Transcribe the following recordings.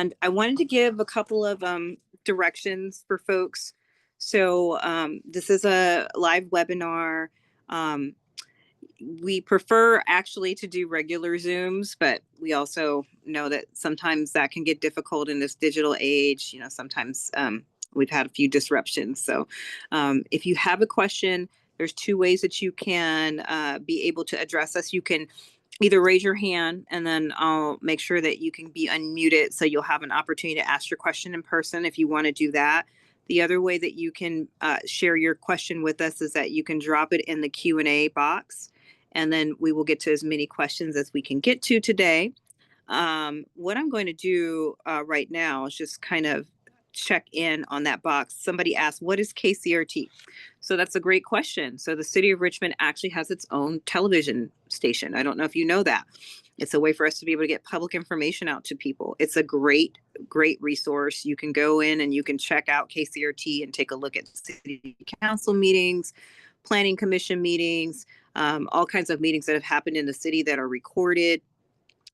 And I wanted to give a couple of directions for folks. So this is a live webinar. Um, we prefer actually to do regular Zooms, but we also know that sometimes that can get difficult in this digital age. Sometimes we've had a few disruptions. So if you have a question, there's two ways that you can be able to address us. You can either raise your hand and then I'll make sure that you can be unmuted so you'll have an opportunity to ask your question in person if you want to do that. The other way that you can share your question with us is that you can drop it in the Q&A box, and then we will get to as many questions as we can get to today. What I'm going to do right now is just kind of check in on that box. Somebody asked, what is KCRT? So that's a great question. So the city of Richmond actually has its own television station. I don't know if you know that. It's a way for us to be able to get public information out to people. It's a great, great resource. You can go in and you can check out KCRT and take a look at city council meetings, planning commission meetings, all kinds of meetings that have happened in the city that are recorded.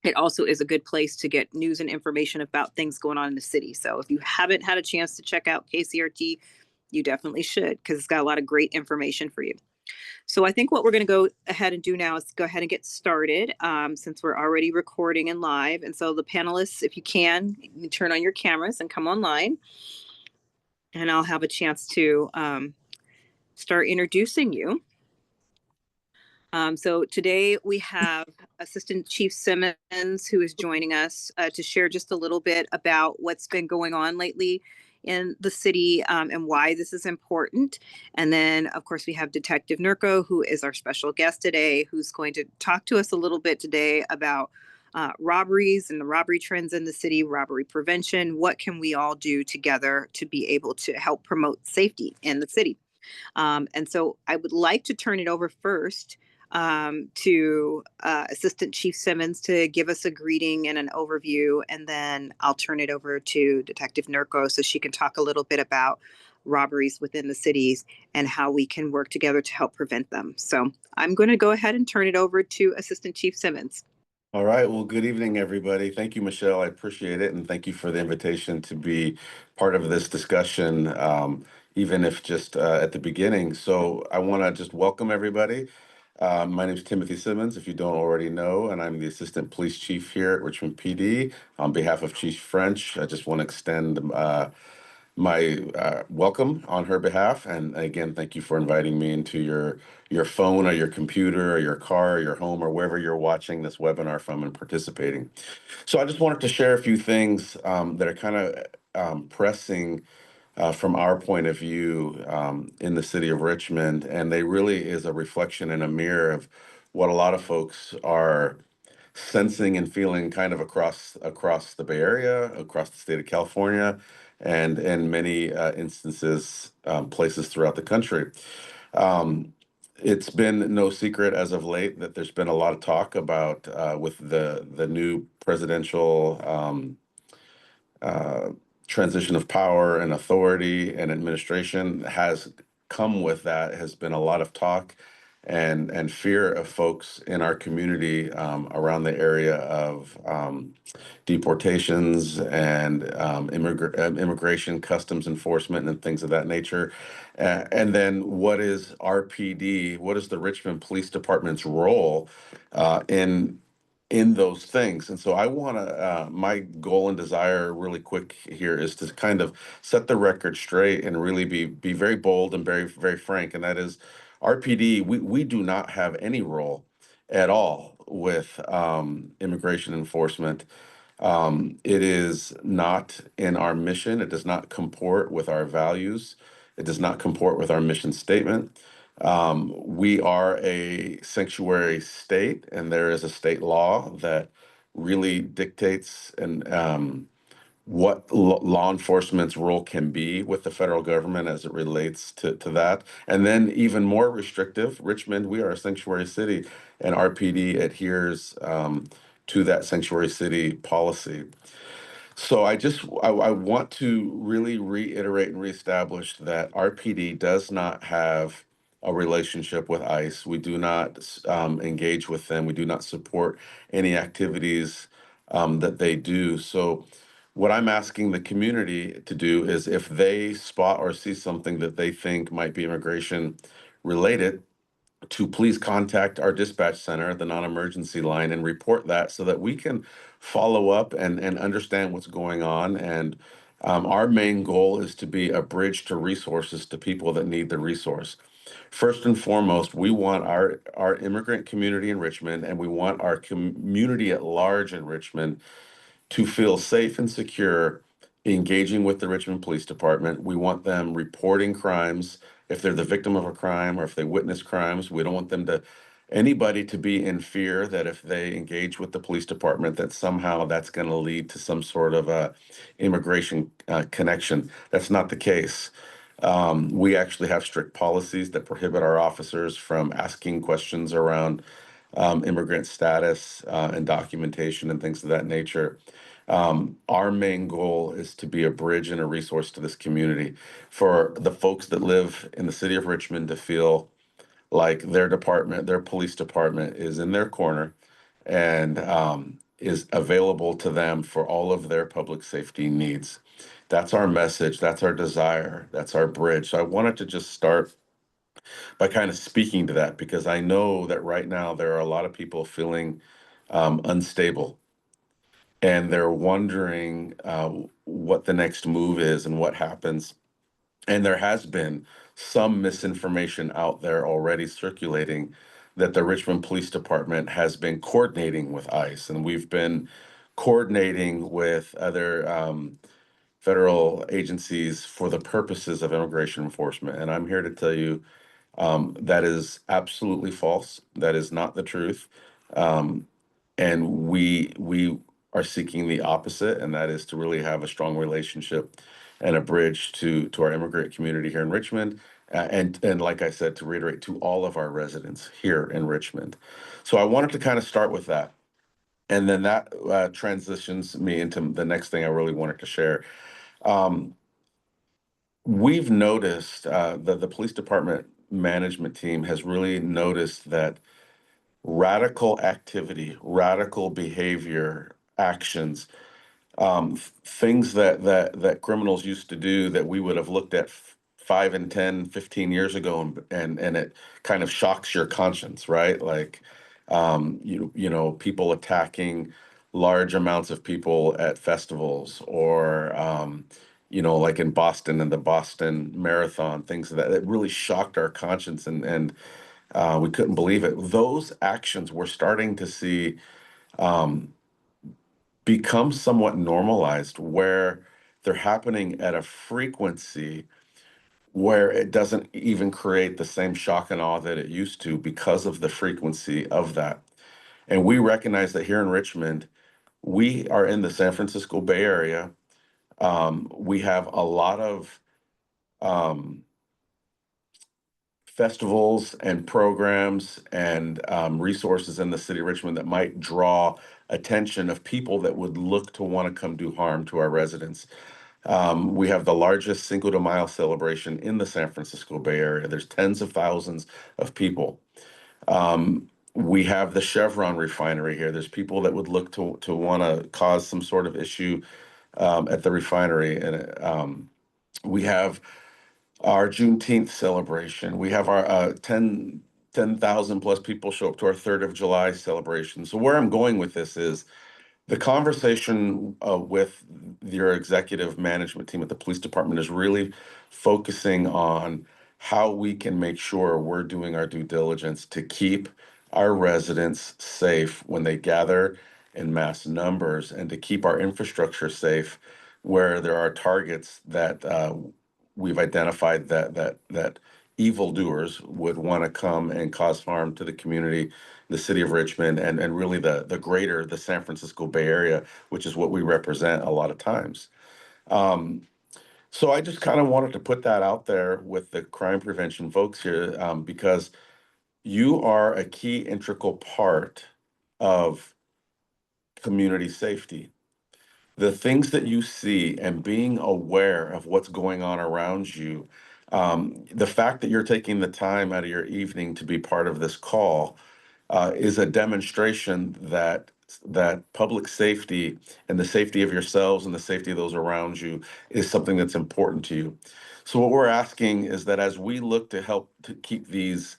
It also is a good place to get news and information about things going on in the city. So if you haven't had a chance to check out KCRT, you definitely should, because it's got a lot of great information for you. So I think what we're going to go ahead and do now is go ahead and get started since we're already recording and live. And so the panelists, if you can turn on your cameras and come online, and I'll have a chance to start introducing you. So today we have Assistant Chief Simmons, who is joining us to share just a little bit about what's been going on lately in the city and why this is important. And then, of course, we have Detective Nurko, who is our special guest today, who's going to talk to us a little bit today about robberies and the robbery trends in the city, robbery prevention. What can we all do together to be able to help promote safety in the city? And so I would like to turn it over first to Assistant Chief Simmons to give us a greeting and an overview, and then I'll turn it over to Detective Nurko so she can talk a little bit about robberies within the cities and how we can work together to help prevent them. So I'm going to go ahead and turn it over to Assistant Chief Simmons. All right. Well, good evening, everybody. Thank you, Michelle. I appreciate it. And thank you for the invitation to be part of this discussion, even if just at the beginning. So I want to just welcome everybody. My name is Timothy Simmons, if you don't already know, and I'm the Assistant Police Chief here at Richmond PD. On behalf of Chief French, I just want to extend my welcome on her behalf. And again, thank you for inviting me into your phone or your computer or your car or your home or wherever you're watching this webinar from and participating. So I just wanted to share a few things that are kind of pressing from our point of view in the city of Richmond. And they really is a reflection and a mirror of what a lot of folks are sensing and feeling kind of across the Bay Area, across the state of California, and in many instances, places throughout the country. It's been no secret as of late that there's been a lot of talk about with the new presidential transition of power and authority and administration has come with that has been a lot of talk and fear of folks in our community around the area of deportations and immigration, customs enforcement, and things of that nature. And then what is RPD? What is the Richmond Police Department's role in those things? And so I want to, my goal and desire really quick here is to kind of set the record straight and really be very bold and very, very frank. And that is RPD, we do not have any role at all with immigration enforcement. It is not in our mission. It does not comport with our values. It does not comport with our mission statement. We are a sanctuary state, and there is a state law that really dictates and what law enforcement's role can be with the federal government as it relates to that. And then even more restrictive, Richmond, we are a sanctuary city, and RPD adheres to that sanctuary city policy. So I want to really reiterate and reestablish that RPD does not have a relationship with ICE. We do not engage with them. We do not support any activities that they do. So What I'm asking the community to do is if they spot or see something that they think might be immigration related, to please contact our dispatch center, the non-emergency line, and report that so that we can follow up and understand what's going on. And our main goal is to be a bridge to resources to people that need the resource. First and foremost, we want our immigrant community in Richmond, and we want our community at large in Richmond to feel safe and secure engaging with the Richmond Police Department. We want them reporting crimes if they're the victim of a crime or if they witness crimes. We don't want them to anybody to be in fear that if they engage with the police department that somehow that's going to lead to some sort of a immigration connection. That's not the case. We actually have strict policies that prohibit our officers from asking questions around immigrant status and documentation and things of that nature. Our main goal is to be a bridge and a resource to this community for the folks that live in the city of Richmond to feel like their department, their police department is in their corner and is available to them for all of their public safety needs. That's our message. That's our desire. That's our bridge. So I wanted to just start by kind of speaking to that because I know that right now there are a lot of people feeling unstable and they're wondering what the next move is and what happens. And there has been some misinformation out there already circulating that the Richmond Police Department has been coordinating with ICE, and we've been coordinating with other federal agencies for the purposes of immigration enforcement. And I'm here to tell you that is absolutely false. That is not the truth. Um, and we are seeking the opposite, and that is to really have a strong relationship and a bridge to our immigrant community here in Richmond, and like I said, to reiterate, to all of our residents here in Richmond. So I wanted to kind of start with that, and then that transitions me into the next thing I really wanted to share. Um, we've noticed that the police department management team has really noticed that radical activity, radical behavior, actions, things that criminals used to do that we would have looked at 5 and 10, 15 years ago, and it kind of shocks your conscience, right? Like, people attacking large amounts of people at festivals or, like in Boston and the Boston Marathon, things that really shocked our conscience and we couldn't believe it. Those actions we're starting to see um, become somewhat normalized, where they're happening at a frequency where it doesn't even create the same shock and awe that it used to because of the frequency of that. And we recognize that here in Richmond, we are in the San Francisco Bay Area. We have a lot of um, festivals and programs and resources in the city of Richmond that might draw attention of people that would look to want to come do harm to our residents. We have the largest Cinco de Mayo celebration in the San Francisco Bay Area. There's tens of thousands of people. We have the Chevron refinery here. There's people that would look to want to cause some sort of issue at the refinery. And we have our Juneteenth celebration. We have our 10,000 plus people show up to our 3rd of July celebration. So where I'm going with this is the conversation with your executive management team at the police department is really focusing on how we can make sure we're doing our due diligence to keep our residents safe when they gather in mass numbers and to keep our infrastructure safe where there are targets that we've identified that evildoers would want to come and cause harm to the community, the city of Richmond, and really the greater the San Francisco Bay Area, which is what we represent a lot of times. Um, so I just kind of wanted to put that out there with the crime prevention folks here, because you are a key integral part of community safety. The things that you see and being aware of what's going on around you, the fact that you're taking the time out of your evening to be part of this call is a demonstration that that public safety and the safety of yourselves and the safety of those around you is something that's important to you. So what we're asking is that as we look to help to keep these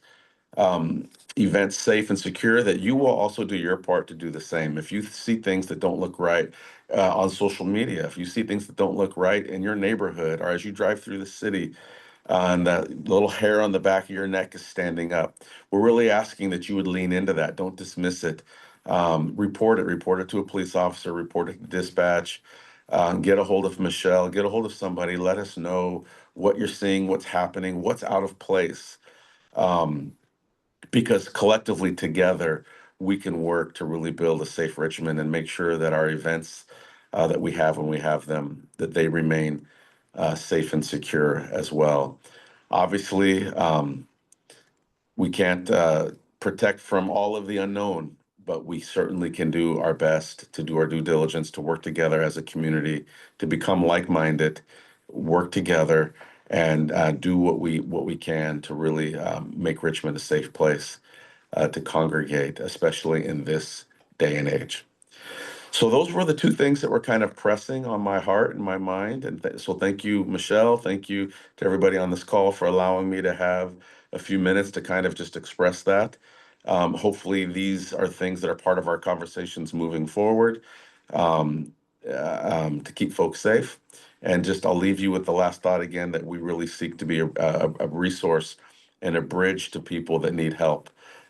um, events safe and secure, that you will also do your part to do the same. If you see things that don't look right on social media, if you see things that don't look right in your neighborhood, or as you drive through the city, and that little hair on the back of your neck is standing up, we're really asking that you would lean into that. Don't dismiss it. Report it to a police officer, report it to dispatch, get a hold of Michelle, get a hold of somebody, let us know what you're seeing, what's happening, what's out of place. Um, because collectively together we can work to really build a safe Richmond and make sure that our events that we have when we have them, that they remain safe and secure as well. Obviously, we can't protect from all of the unknown, but we certainly can do our best to do our due diligence, to work together as a community, to become like-minded, work together, and do what we can to really make Richmond a safe place to congregate, especially in this day and age. So those were the two things that were kind of pressing on my heart and my mind. And so thank you, Michelle. Thank you to everybody on this call for allowing me to have a few minutes to kind of just express that. Hopefully, these are things that are part of our conversations moving forward um, to keep folks safe. And just I'll leave you with the last thought again that we really seek to be a resource and a bridge to people that need help.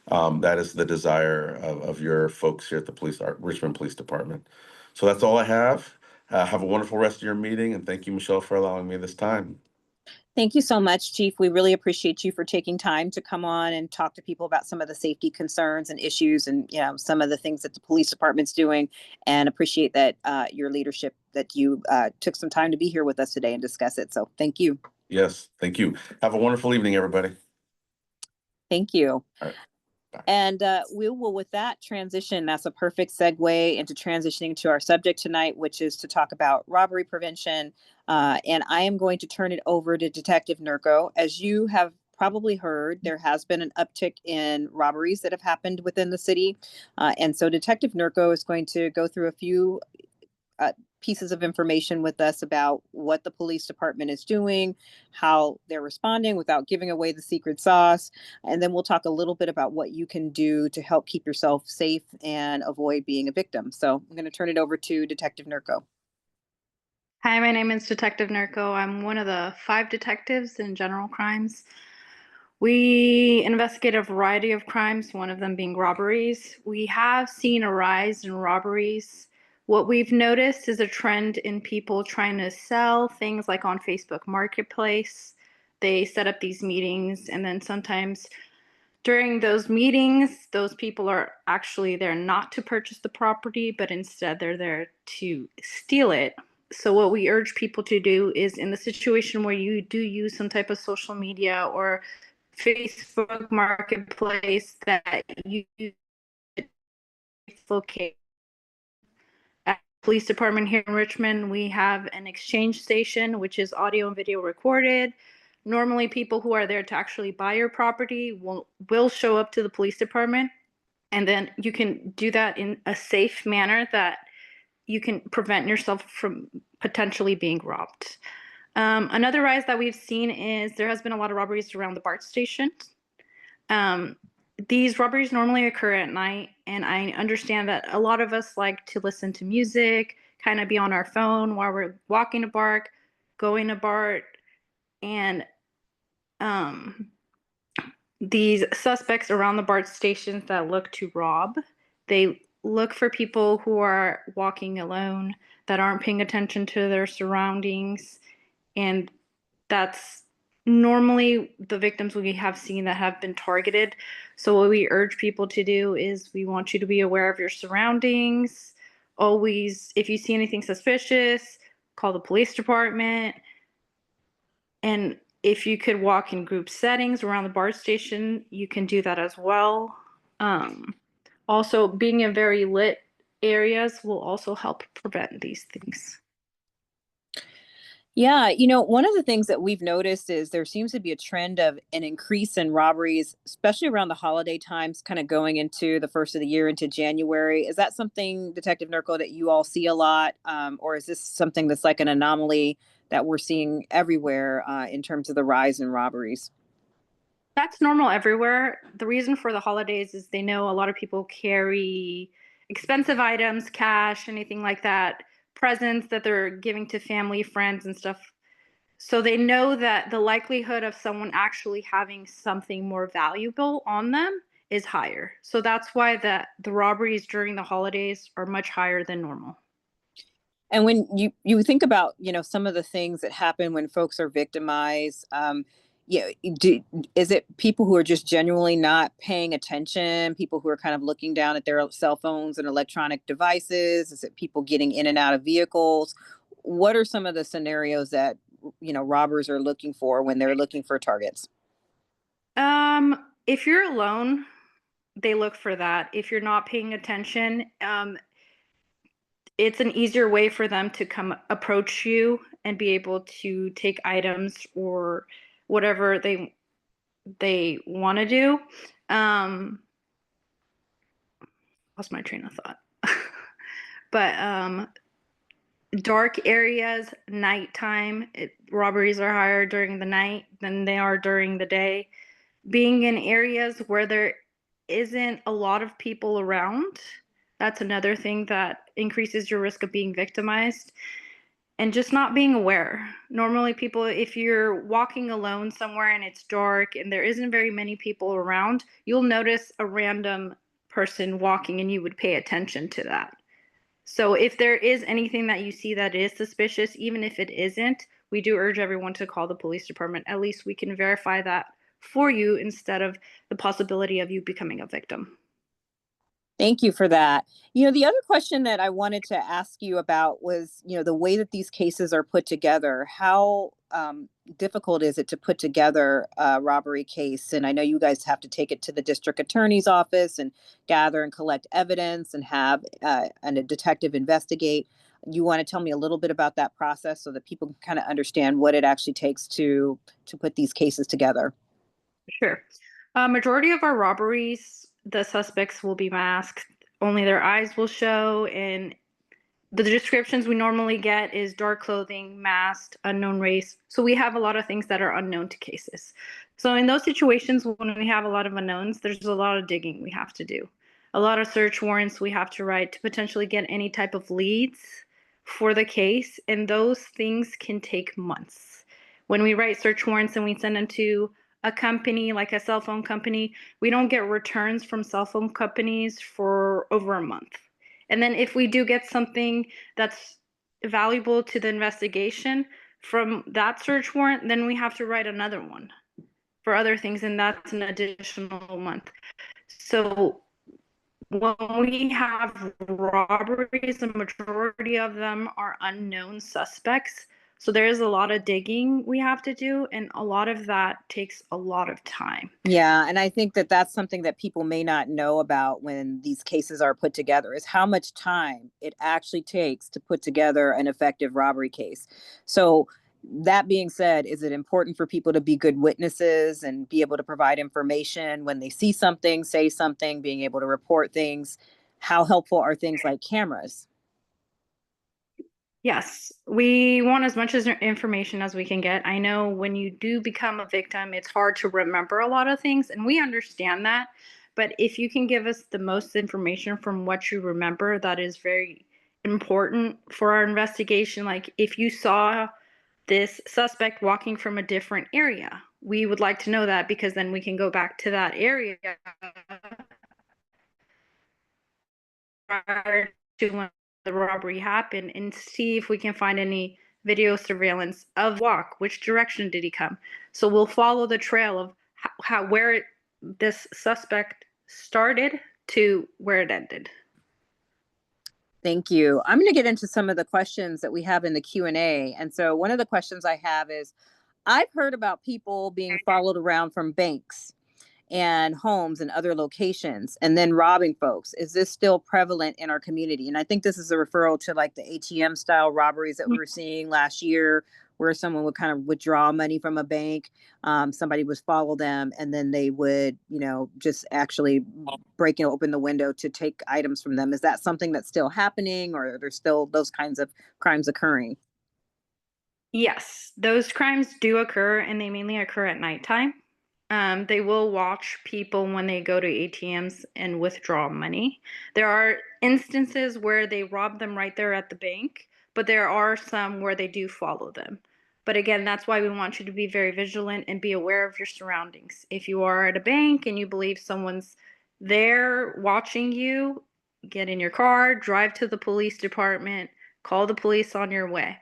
That is the desire of your folks here at the Richmond Police Department. So that's all I have. Have a wonderful rest of your meeting, and thank you, Michelle, for allowing me this time. Thank you so much, Chief. We really appreciate you for taking time to come on and talk to people about some of the safety concerns and issues, and some of the things that the police department's doing. And appreciate that your leadership, that you took some time to be here with us today and discuss it. So thank you. Yes, thank you. Have a wonderful evening, everybody. Thank you. All right. Bye. And we will, with that transition, that's a perfect segue into transitioning to our subject tonight, which is to talk about robbery prevention. And I am going to turn it over to Detective Nurko. As you have probably heard, there has been an uptick in robberies that have happened within the city. And so Detective Nurko is going to go through a few pieces of information with us about what the police department is doing, how they're responding without giving away the secret sauce. And then we'll talk a little bit about what you can do to help keep yourself safe and avoid being a victim. So I'm going to turn it over to Detective Nurko. Hi, my name is Detective Nurko. I'm one of the 5 detectives in general crimes. We investigate a variety of crimes, one of them being robberies. We have seen a rise in robberies. What we've noticed is a trend in people trying to sell things like on Facebook Marketplace. They set up these meetings, and then sometimes during those meetings, those people are actually there not to purchase the property, but instead they're there to steal it. So what we urge people to do is, in the situation where you do use some type of social media or Facebook Marketplace, that you locate. At the police department here in Richmond, we have an exchange station, which is audio and video recorded. Normally, people who are there to actually buy your property will show up to the police department, and then you can do that in a safe manner that you can prevent yourself from potentially being robbed. Another rise that we've seen is there has been a lot of robberies around the BART station. These robberies normally occur at night, and I understand that a lot of us like to listen to music, kind of be on our phone while we're walking to BART, going to BART, and these suspects around the BART stations that look to rob, they look for people who are walking alone, that aren't paying attention to their surroundings, and that's normally the victims we have seen that have been targeted. So what we urge people to do is we want you to be aware of your surroundings. Always, if you see anything suspicious, call the police department. And if you could walk in group settings around the BART station, you can do that as well. Also, being in very lit areas will also help prevent these things. Yeah, one of the things that we've noticed is there seems to be a trend of an increase in robberies, especially around the holiday times, kind of going into the first of the year into January. Is that something, Detective Nurko, that you all see a lot? Or is this something that's like an anomaly that we're seeing everywhere in terms of the rise in robberies? That's normal everywhere. The reason for the holidays is they know a lot of people carry expensive items, cash, anything like that, presents that they're giving to family, friends, and stuff. So they know that the likelihood of someone actually having something more valuable on them is higher. So that's why the robberies during the holidays are much higher than normal. And when you think about, some of the things that happen when folks are victimized, yeah, is it people who are just genuinely not paying attention, people who are kind of looking down at their cell phones and electronic devices? Is it people getting in and out of vehicles? What are some of the scenarios that, robbers are looking for when they're looking for targets? If you're alone, they look for that. If you're not paying attention, it's an easier way for them to come approach you and be able to take items or whatever they want to do. Um, Lost my train of thought. But dark areas, nighttime, robberies are higher during the night than they are during the day. Being in areas where there isn't a lot of people around, that's another thing that increases your risk of being victimized. And just not being aware. Normally, people, if you're walking alone somewhere and it's dark and there isn't very many people around, you'll notice a random person walking and you would pay attention to that. So if there is anything that you see that is suspicious, even if it isn't, we do urge everyone to call the police department. At least we can verify that for you instead of the possibility of you becoming a victim. Thank you for that. The other question that I wanted to ask you about was, the way that these cases are put together. How difficult is it to put together a robbery case? And I know you guys have to take it to the district attorney's office and gather and collect evidence and have a detective investigate. You want to tell me a little bit about that process so that people can kind of understand what it actually takes to put these cases together? Sure. Majority of our robberies, the suspects will be masked. Only their eyes will show, and the descriptions we normally get is dark clothing, masked, unknown race. So we have a lot of things that are unknown to cases. So in those situations, when we have a lot of unknowns, there's a lot of digging we have to do. A lot of search warrants we have to write to potentially get any type of leads for the case, and those things can take months. When we write search warrants and we send them to a company like a cell phone company, we don't get returns from cell phone companies for over a month. And then if we do get something that's valuable to the investigation from that search warrant, then we have to write another one for other things, and that's an additional month. So when we have robberies, the majority of them are unknown suspects. So there is a lot of digging we have to do, and a lot of that takes a lot of time. Yeah, and I think that that's something that people may not know about when these cases are put together is how much time it actually takes to put together an effective robbery case. So that being said, is it important for people to be good witnesses and be able to provide information when they see something, say something, being able to report things? How helpful are things like cameras? Yes, we want as much as information as we can get. I know when you do become a victim, it's hard to remember a lot of things, and we understand that. But if you can give us the most information from what you remember, that is very important for our investigation. Like if you saw this suspect walking from a different area, we would like to know that because then we can go back to that area prior to when the robbery happened and see if we can find any video surveillance of walk. Which direction did he come? So we'll follow the trail of where this suspect started to where it ended. Thank you. I'm going to get into some of the questions that we have in the Q&A. And so one of the questions I have is, I've heard about people being followed around from banks and homes and other locations and then robbing folks. Is this still prevalent in our community? And I think this is a referral to like the ATM style robberies that we were seeing last year where someone would kind of withdraw money from a bank. Somebody would follow them, and then they would, just actually break open the window to take items from them. Is that something that's still happening, or are there still those kinds of crimes occurring? Yes, those crimes do occur, and they mainly occur at nighttime. They will watch people when they go to ATMs and withdraw money. There are instances where they rob them right there at the bank, but there are some where they do follow them. But again, that's why we want you to be very vigilant and be aware of your surroundings. If you are at a bank and you believe someone's there watching you, get in your car, drive to the police department, call the police on your way.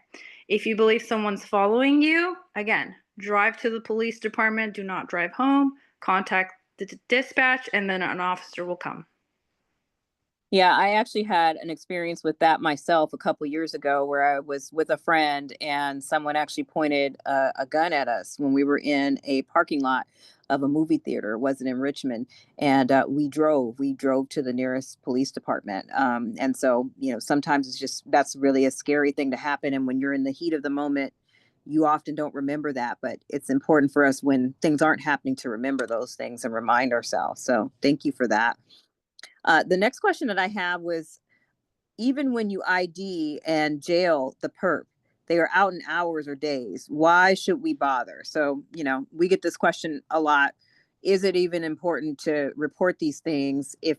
If you believe someone's following you, again, drive to the police department, do not drive home, contact the dispatch, and then an officer will come. Yeah, I actually had an experience with that myself a couple years ago where I was with a friend and someone actually pointed a gun at us when we were in a parking lot of a movie theater. It wasn't in Richmond. And we drove to the nearest police department. And so, sometimes that's really a scary thing to happen. And when you're in the heat of the moment, you often don't remember that, but it's important for us when things aren't happening to remember those things and remind ourselves. So thank you for that. The next question that I have was, even when you ID and jail the perp, they are out in hours or days. Why should we bother? So, we get this question a lot. Is it even important to report these things if,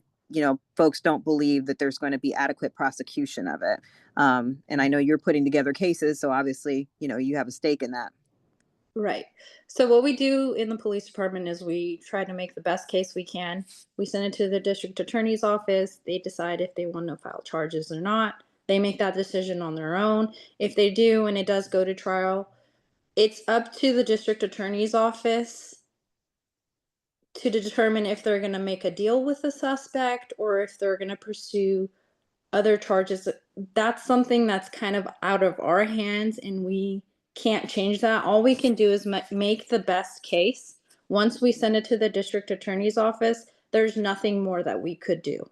folks don't believe that there's going to be adequate prosecution of it? And I know you're putting together cases, so obviously, you have a stake in that. Right. So what we do in the police department is we try to make the best case we can. We send it to the district attorney's office. They decide if they want to file charges or not. They make that decision on their own. If they do and it does go to trial, it's up to the district attorney's office to determine if they're going to make a deal with the suspect or if they're going to pursue other charges. That's something that's kind of out of our hands, and we can't change that. All we can do is make the best case. Once we send it to the district attorney's office, there's nothing more that we could do.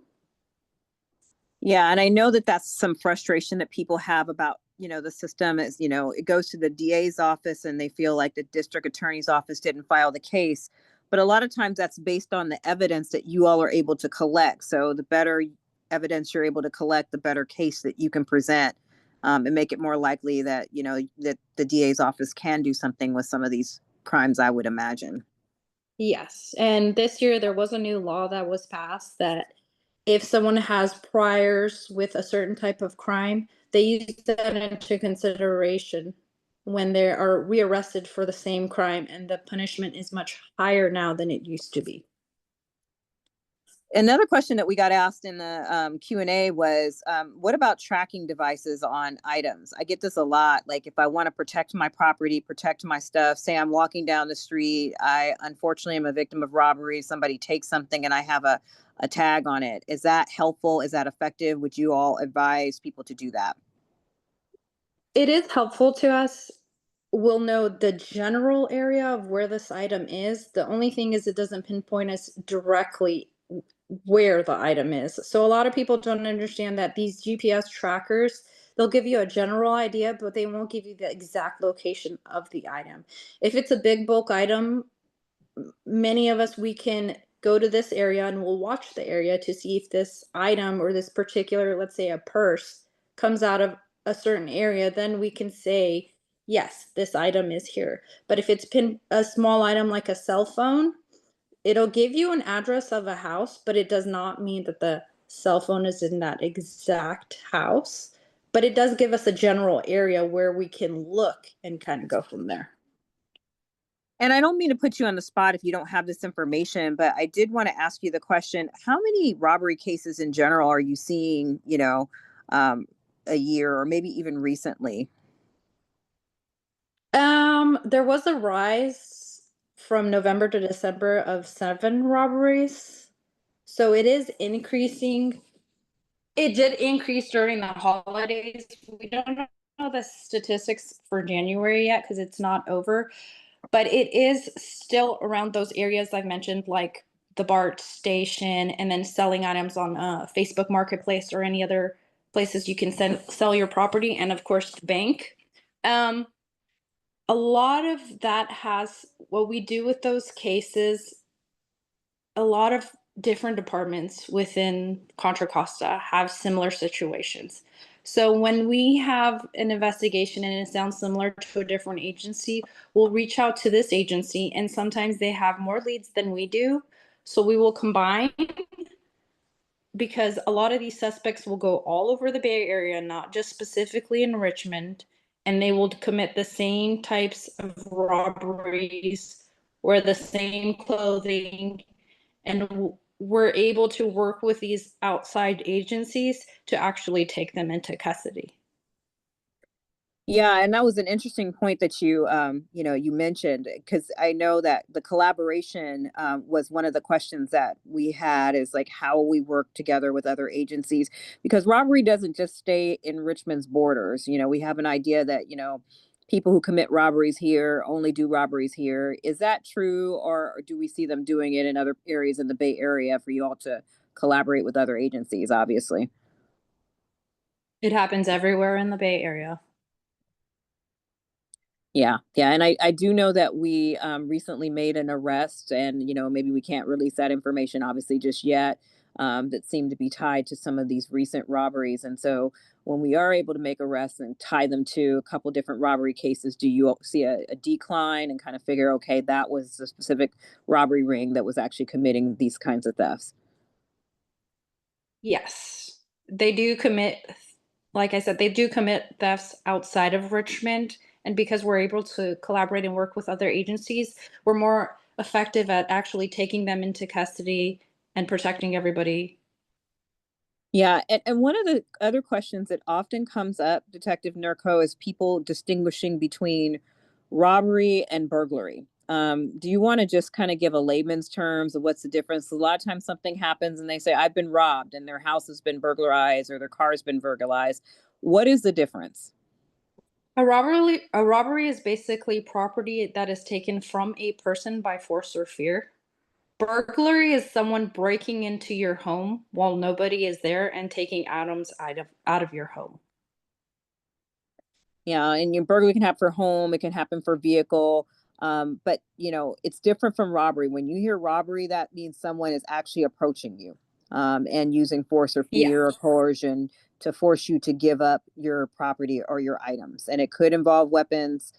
Yeah, and I know that that's some frustration that people have about, the system is, it goes to the DA's office and they feel like the district attorney's office didn't file the case. But a lot of times that's based on the evidence that you all are able to collect. So the better evidence you're able to collect, the better case that you can present, and make it more likely that, that the DA's office can do something with some of these crimes, I would imagine. Yes, and this year there was a new law that was passed that if someone has priors with a certain type of crime, they use that into consideration when they are rearrested for the same crime, and the punishment is much higher now than it used to be. Another question that we got asked in the Q&A was, what about tracking devices on items? I get this a lot. Like, if I want to protect my property, protect my stuff, say I'm walking down the street, I unfortunately am a victim of robbery, somebody takes something and I have a tag on it. Is that helpful? Is that effective? Would you all advise people to do that? It is helpful to us. We'll know the general area of where this item is. The only thing is it doesn't pinpoint us directly where the item is. So a lot of people don't understand that these GPS trackers, they'll give you a general idea, but they won't give you the exact location of the item. If it's a big bulk item, many of us, we can go to this area and we'll watch the area to see if this item or this particular, let's say a purse, comes out of a certain area. Then we can say, yes, this item is here. But if it's a small item like a cell phone, it'll give you an address of a house, but it does not mean that the cell phone is in that exact house. But it does give us a general area where we can look and kind of go from there. And I don't mean to put you on the spot if you don't have this information, but I did want to ask you the question, how many robbery cases in general are you seeing, a year or maybe even recently? There was a rise from November to December of 7 robberies. So it is increasing. It did increase during the holidays. We don't know the statistics for January yet because it's not over, but it is still around those areas I've mentioned, like the BART station, and then selling items on Facebook Marketplace or any other places you can sell your property, and of course the bank. A lot of that has what we do with those cases, a lot of different departments within Contra Costa have similar situations. So when we have an investigation and it sounds similar to a different agency, we'll reach out to this agency, and sometimes they have more leads than we do. So we will combine, because a lot of these suspects will go all over the Bay Area, not just specifically in Richmond, and they will commit the same types of robberies, wear the same clothing, and we're able to work with these outside agencies to actually take them into custody. Yeah, and that was an interesting point that you mentioned, because I know that the collaboration was one of the questions that we had, is like how we work together with other agencies, because robbery doesn't just stay in Richmond's borders. We have an idea that, people who commit robberies here only do robberies here. Is that true, or do we see them doing it in other areas in the Bay Area for you all to collaborate with other agencies, obviously? It happens everywhere in the Bay Area. Yeah, yeah, and I do know that we recently made an arrest, and maybe we can't release that information obviously just yet. That seemed to be tied to some of these recent robberies, and so when we are able to make arrests and tie them to a couple different robbery cases, do you see a decline and kind of figure, okay, that was a specific robbery ring that was actually committing these kinds of thefts? Yes, they do commit, like I said, they do commit thefts outside of Richmond. And because we're able to collaborate and work with other agencies, we're more effective at actually taking them into custody and protecting everybody. Yeah, and one of the other questions that often comes up, Detective Nurko, is people distinguishing between robbery and burglary. Do you want to just kind of give a layman's terms of what's the difference? A lot of times something happens and they say, I've been robbed and their house has been burglarized or their car's been burglarized. What is the difference? A robbery is basically property that is taken from a person by force or fear. Burglary is someone breaking into your home while nobody is there and taking items out of your home. Yeah, and your burglary can happen for home, it can happen for vehicle. But it's different from robbery. When you hear robbery, that means someone is actually approaching you, and using force or Yeah, fear or coercion to force you to give up your property or your items. And it could involve weapons.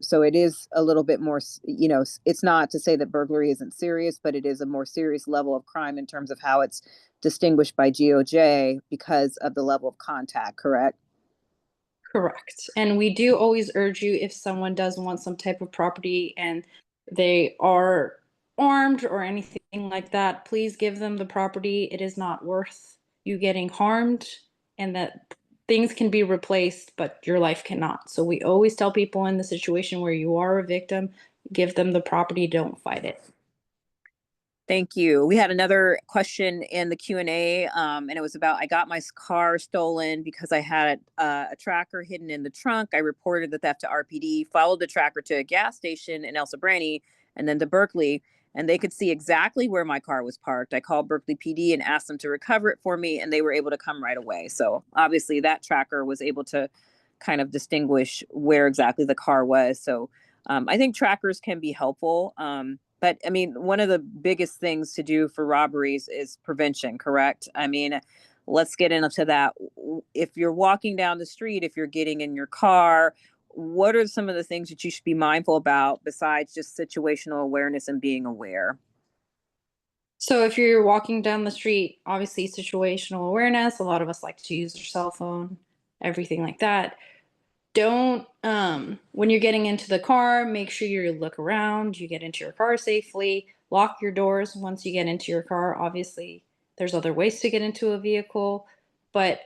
So it is a little bit more, it's not to say that burglary isn't serious, but it is a more serious level of crime in terms of how it's distinguished by GOJ because of the level of contact, correct? correct. And we do always urge you, if someone does want some type of property and they are armed or anything like that, please give them the property. It is not worth you getting harmed, and that things can be replaced, but your life cannot. So we always tell people in the situation where you are a victim, give them the property, don't fight it. Thank you. We had another question in the Q&A, and it was about, I got my car stolen because I had a tracker hidden in the trunk. I reported the theft to RPD, followed the tracker to a gas station in El Sobrani, and then to Berkeley, and they could see exactly where my car was parked. I called Berkeley PD and asked them to recover it for me, and they were able to come right away. So obviously that tracker was able to kind of distinguish where exactly the car was. So I think trackers can be helpful. But I mean, one of the biggest things to do for robberies is prevention, correct? I mean, let's get into that. If you're walking down the street, if you're getting in your car, what are some of the things that you should be mindful about besides just situational awareness and being aware? So if you're walking down the street, obviously situational awareness, a lot of us like to use our cell phone, everything like that. Don't when you're getting into the car, make sure you look around, you get into your car safely, lock your doors once you get into your car. Obviously, there's other ways to get into a vehicle, but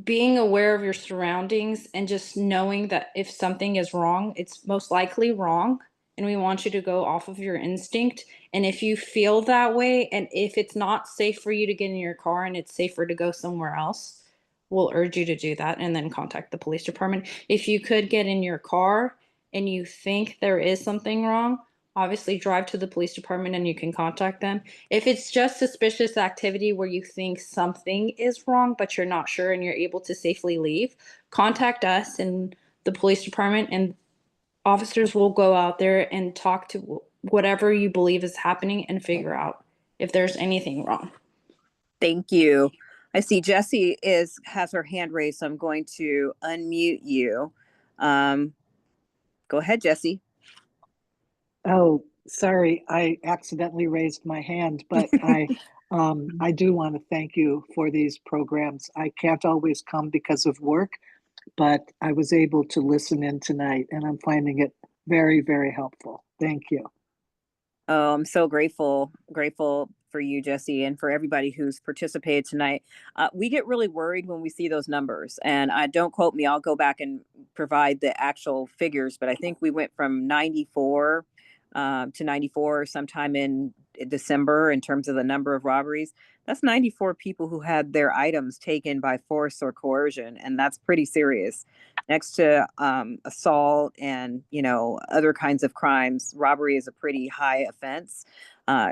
being aware of your surroundings and just knowing that if something is wrong, it's most likely wrong. And we want you to go off of your instinct. And if you feel that way, and if it's not safe for you to get in your car and it's safer to go somewhere else, we'll urge you to do that and then contact the police department. If you could get in your car and you think there is something wrong, obviously drive to the police department and you can contact them. If it's just suspicious activity where you think something is wrong, but you're not sure and you're able to safely leave, contact us and the police department, and Officers will go out there and talk to whatever you believe is happening and figure out if there's anything wrong. Thank you. I see Jessie has her hand raised, so I'm going to unmute you. Go ahead, Jessie. Oh, sorry, I accidentally raised my hand, but I do want to thank you for these programs. I can't always come because of work, but I was able to listen in tonight, and I'm finding it very, very helpful. Thank you. Oh, I'm so grateful for you, Jessie, and for everybody who's participated tonight. We get really worried when we see those numbers, and don't quote me. I'll go back and provide the actual figures, but I think we went from 94 to 94 sometime in December in terms of the number of robberies. That's 94 people who had their items taken by force or coercion, and that's pretty serious. Next to assault and other kinds of crimes, robbery is a pretty high offense.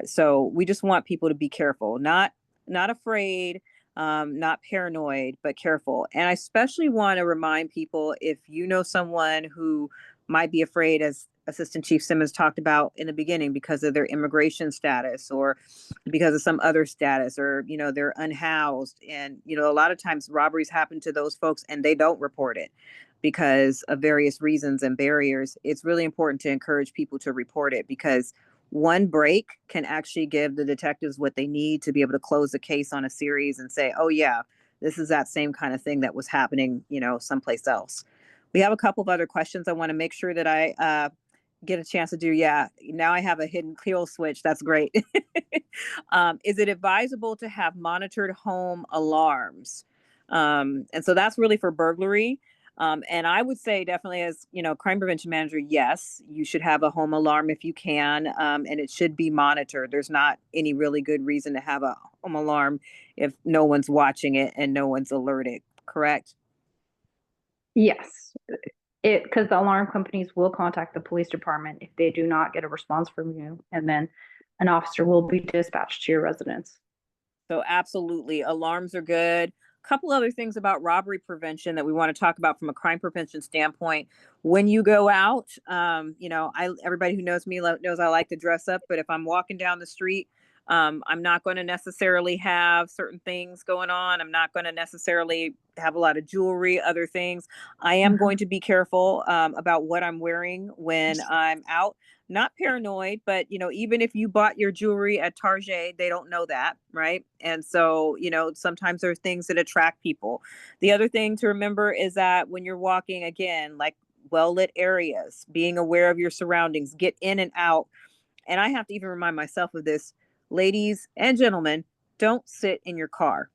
So we just want people to be careful, not afraid, not paranoid, but careful. And I especially want to remind people, if you know someone who might be afraid, as Assistant Chief Simmons talked about in the beginning, because of their immigration status or because of some other status, or they're unhoused, and a lot of times robberies happen to those folks and they don't report it because of various reasons and barriers. It's really important to encourage people to report it, because one break can actually give the detectives what they need to be able to close a case on a series and say, oh yeah, this is that same kind of thing that was happening someplace else. We have a couple of other questions I want to make sure that I get a chance to do. Yeah, now I have a hidden kill switch. That's great. Is it advisable to have monitored home alarms? And so that's really for burglary. And I would say definitely, as crime prevention manager, yes, you should have a home alarm if you can, and it should be monitored. There's not any really good reason to have a home alarm if no one's watching it and no one's alerted, correct? Yes, because the alarm companies will contact the police department if they do not get a response from you, and then an officer will be dispatched to your residence. So absolutely, alarms are good. A couple other things about robbery prevention that we want to talk about from a crime prevention standpoint. When you go out, everybody who knows me knows I like to dress up, but if I'm walking down the street, I'm not going to necessarily have certain things going on. I'm not going to necessarily have a lot of jewelry, other things. I am going to be careful about what I'm wearing when I'm out. Not paranoid, but even if you bought your jewelry at Target, they don't know that, right? And so sometimes there are things that attract people. The other thing to remember is that when you're walking, again, like well-lit areas, being aware of your surroundings, get in and out. And I have to even remind myself of this, ladies and gentlemen, don't sit in your car.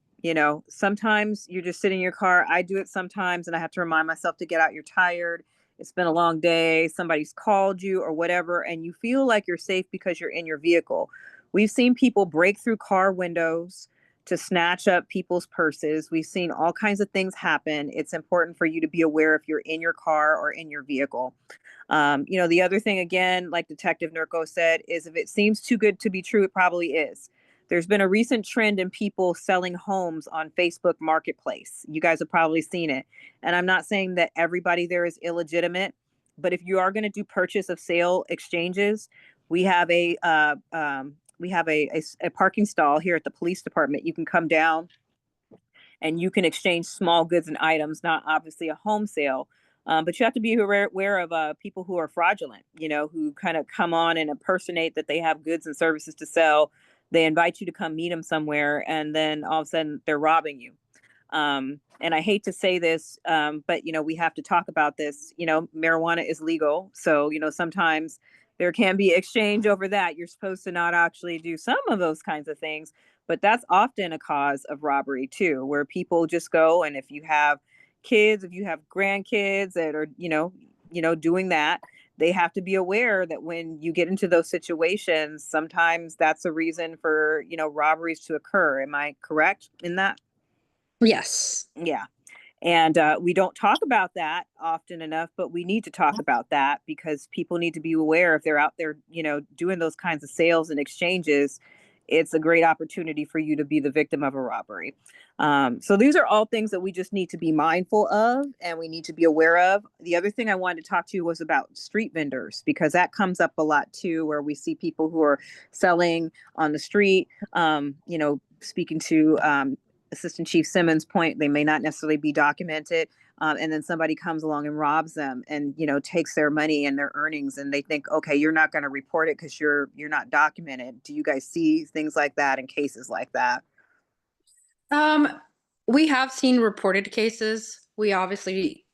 Sometimes you're just sitting in your car. I do it sometimes, and I have to remind myself to get out. You're tired. It's been a long day. Somebody's called you or whatever, and you feel like you're safe because you're in your vehicle. We've seen people break through car windows to snatch up people's purses. We've seen all kinds of things happen. It's important for you to be aware if you're in your car or in your vehicle. The other thing, again, like Detective Nurko said, is if it seems too good to be true, it probably is. There's been a recent trend in people selling homes on Facebook Marketplace. You guys have probably seen it. And I'm not saying that everybody there is illegitimate, but if you are going to do purchase of sale exchanges, we have a parking stall here at the police department. You can come down and you can exchange small goods and items, not obviously a home sale. But you have to be aware of people who are fraudulent, who kind of come on and impersonate that they have goods and services to sell. They invite you to come meet them somewhere, and then all of a sudden they're robbing you. And I hate to say this, but we have to talk about this. Marijuana is legal, so sometimes there can be exchange over that. You're supposed to not actually do some of those kinds of things, but that's often a cause of robbery too, where people just go, and if you have kids, if you have grandkids that are doing that, they have to be aware that when you get into those situations, sometimes that's a reason for robberies to occur. Am I correct in that? Yes. Yeah. And we don't talk about that often enough, but we need to talk about that, because people need to be aware if they're out there doing those kinds of sales and exchanges. it's a great opportunity for you to be the victim of a robbery. So these are all things that we just need to be mindful of and we need to be aware of. The other thing I wanted to talk to you was about street vendors, because that comes up a lot too, where we see people who are selling on the street. Speaking to Assistant Chief Simmons' point, they may not necessarily be documented. And then somebody comes along and robs them and, takes their money and their earnings, and they think, okay, you're not going to report it because you're not documented. Do you guys see things like that in cases like that? We have seen reported cases. We obviously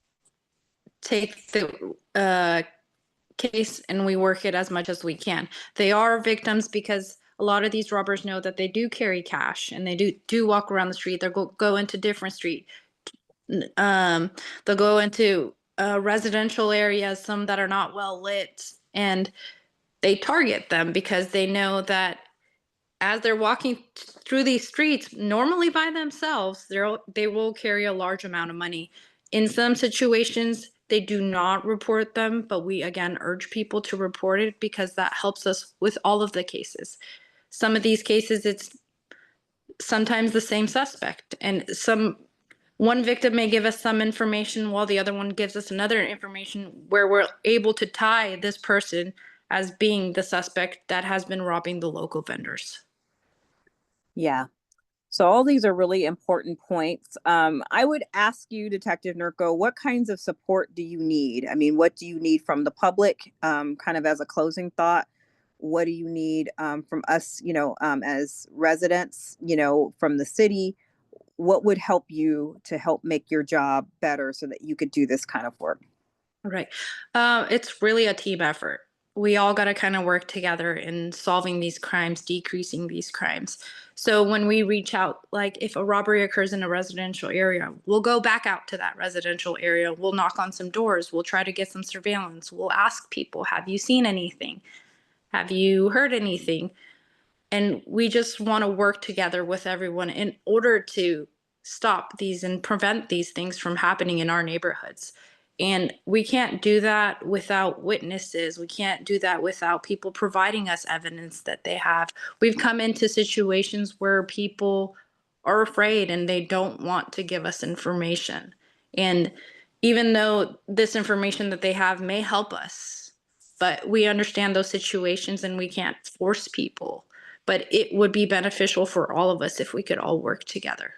take the case and we work it as much as we can. They are victims because a lot of these robbers know that they do carry cash and they do walk around the street. They'll go into different street. They'll go into residential areas, some that are not well lit, and they target them because they know that as they're walking through these streets, normally by themselves, they will carry a large amount of money. In some situations, they do not report them, but we again urge people to report it because that helps us with all of the cases. Some of these cases, it's sometimes the same suspect, and one victim may give us some information while the other one gives us another information where we're able to tie this person as being the suspect that has been robbing the local vendors. Yeah. So all these are really important points. I would ask you, Detective Nurko, what kinds of support do you need? I mean, what do you need from the public? Kind of as a closing thought, what do you need from us, as residents, from the city? What would help you to help make your job better so that you could do this kind of work? Right. It's really a team effort. We all got to kind of work together in solving these crimes, decreasing these crimes. So when we reach out, like if a robbery occurs in a residential area, we'll go back out to that residential area. We'll knock on some doors. We'll try to get some surveillance. We'll ask people, have you seen anything? Have you heard anything? And we just want to work together with everyone in order to stop these and prevent these things from happening in our neighborhoods. And we can't do that without witnesses. We can't do that without people providing us evidence that they have. We've come into situations where people are afraid and they don't want to give us information. And even though this information that they have may help us, but we understand those situations and we can't force people. But it would be beneficial for all of us if we could all work together.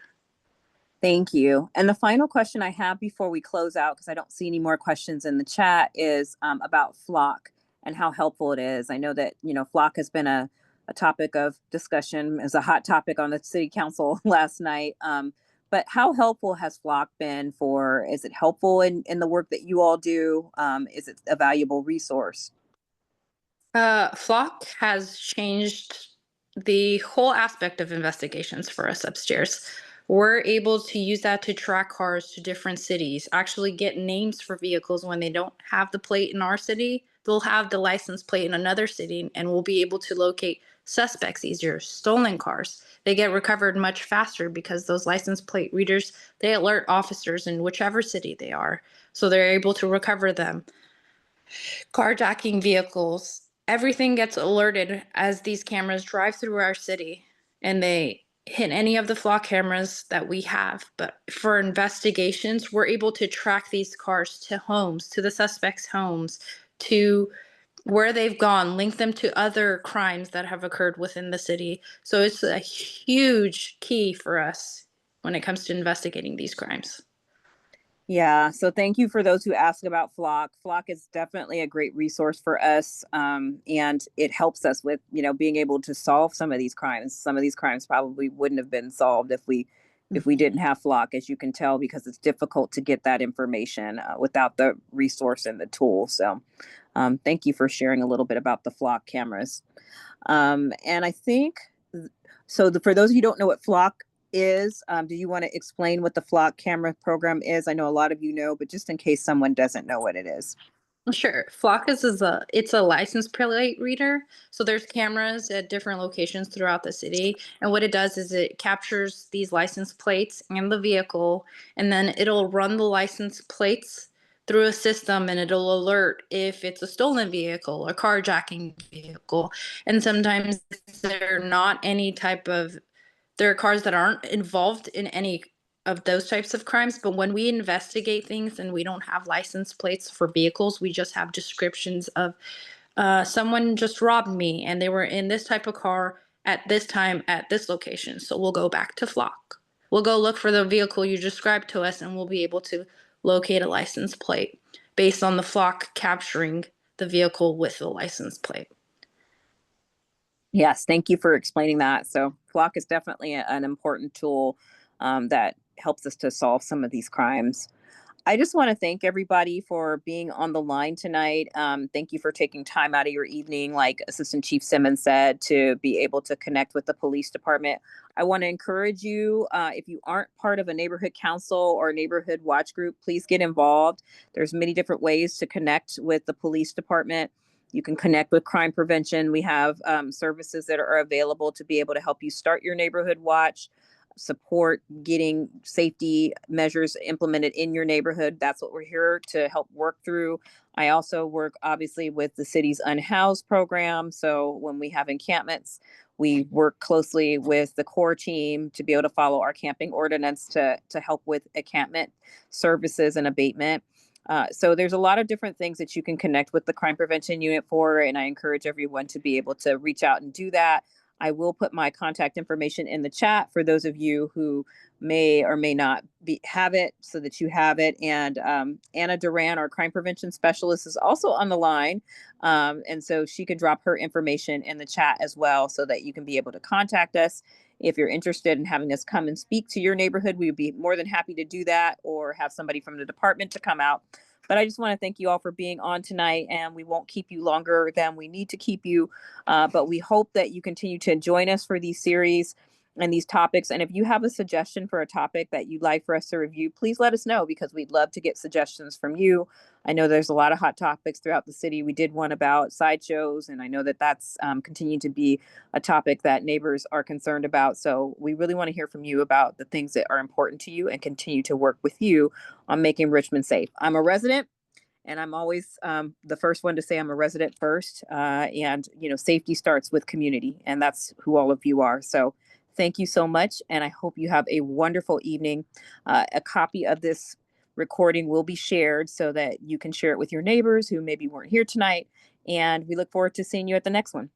Thank you. And the final question I have before we close out, because I don't see any more questions in the chat, is about Flock and how helpful it is. I know that, Flock has been a topic of discussion, as a hot topic on the city council last night. But how helpful has Flock been is it helpful in the work that you all do? Is it a valuable resource? Flock has changed the whole aspect of investigations for us upstairs. We're able to use that to track cars to different cities, actually get names for vehicles when they don't have the plate in our city. They'll have the license plate in another city, and we'll be able to locate suspects easier. Stolen cars, they get recovered much faster because those license plate readers, they alert officers in whichever city they are. So they're able to recover them. Carjacking vehicles, everything gets alerted as these cameras drive through our city and they hit any of the Flock cameras that we have. But for investigations, we're able to track these cars to homes, to the suspects' homes, to where they've gone, link them to other crimes that have occurred within the city. So it's a huge key for us when it comes to investigating these crimes. Yeah, so thank you for those who ask about Flock. Flock is definitely a great resource for us, and it helps us with, being able to solve some of these crimes. Some of these crimes probably wouldn't have been solved if we didn't have Flock, as you can tell, because it's difficult to get that information without the resource and the tool. So thank you for sharing a little bit about the Flock cameras. And I think, so for those of you who don't know what Flock is, do you want to explain what the Flock camera program is? I know a lot of you know, but just in case someone doesn't know what it is. Sure. Flock it's a license plate reader. So there's cameras at different locations throughout the city. And what it does is it captures these license plates and the vehicle, and then it'll run the license plates through a system, and it'll alert if it's a stolen vehicle, a carjacking vehicle. And sometimes there are cars that aren't involved in any of those types of crimes. But when we investigate things and we don't have license plates for vehicles, we just have descriptions of someone just robbed me and they were in this type of car at this time at this location. So we'll go back to Flock. We'll go look for the vehicle you described to us, and we'll be able to locate a license plate based on the Flock capturing the vehicle with the license plate. Yes, thank you for explaining that. So Flock is definitely an important tool that helps us to solve some of these crimes. I just want to thank everybody for being on the line tonight. Thank you for taking time out of your evening, like Assistant Chief Simmons said, to be able to connect with the police department. I want to encourage you, if you aren't part of a neighborhood council or neighborhood watch group, please get involved. There's many different ways to connect with the police department. You can connect with crime prevention. We have services that are available to be able to help you start your neighborhood watch, support getting safety measures implemented in your neighborhood. That's what we're here to help work through. I also work obviously with the city's unhoused program. So when we have encampments, we work closely with the core team to be able to follow our camping ordinance to help with encampment services and abatement. So there's a lot of different things that you can connect with the crime prevention unit for, and I encourage everyone to be able to reach out and do that. I will put my contact information in the chat for those of you who may or may not have it, so that you have it. And Anna Duran, our crime prevention specialist, is also on the line. And so she can drop her information in the chat as well, so that you can be able to contact us. If you're interested in having us come and speak to your neighborhood, we would be more than happy to do that, or have somebody from the department to come out. But I just want to thank you all for being on tonight, and we won't keep you longer than we need to keep you. But we hope that you continue to join us for these series and these topics. And if you have a suggestion for a topic that you'd like for us to review, please let us know, because we'd love to get suggestions from you. I know there's a lot of hot topics throughout the city. We did one about sideshows, and I know that that's continued to be a topic that neighbors are concerned about. So we really want to hear from you about the things that are important to you, and continue to work with you on making Richmond safe. I'm a resident, and I'm always the first one to say I'm a resident first. And, safety starts with community, and that's who all of you are. So thank you so much. And I hope you have a wonderful evening. A copy of this recording will be shared so that you can share it with your neighbors who maybe weren't here tonight. And we look forward to seeing you at the next one.